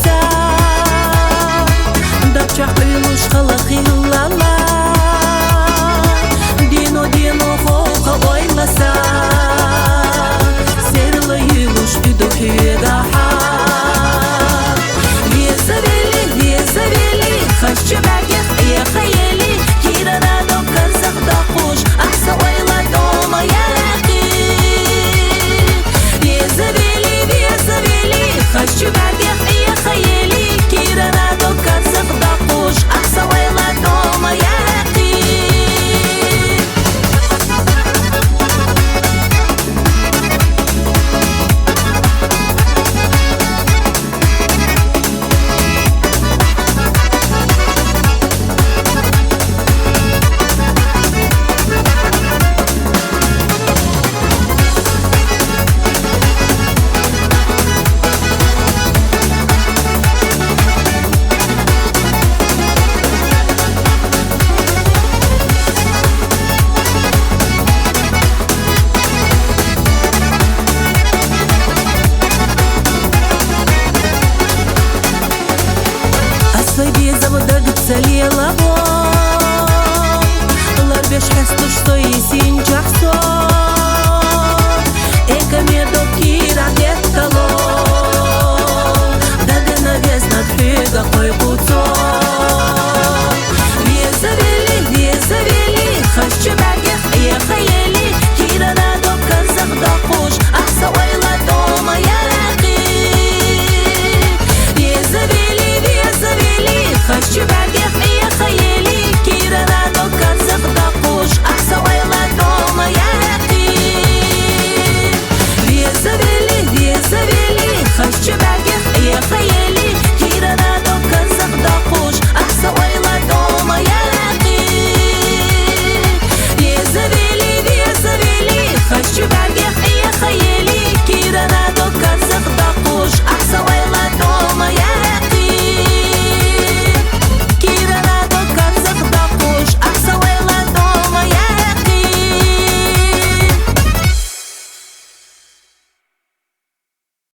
oylasa Dapçak uymuş kalık yıllala Dino hoka oylasa Serli yılış üdü hüdaha Vizaveli Khashchi bergih ya khayali Kirana dom karzaq da xush Ahsa oyla doma yaqi Vizaveli Khashchi bergih ya khayali Kirana dom karzaq da xush Ahsa oyla doma yaqi Salila bo Lar besh hastush so isin jaxso Eka medo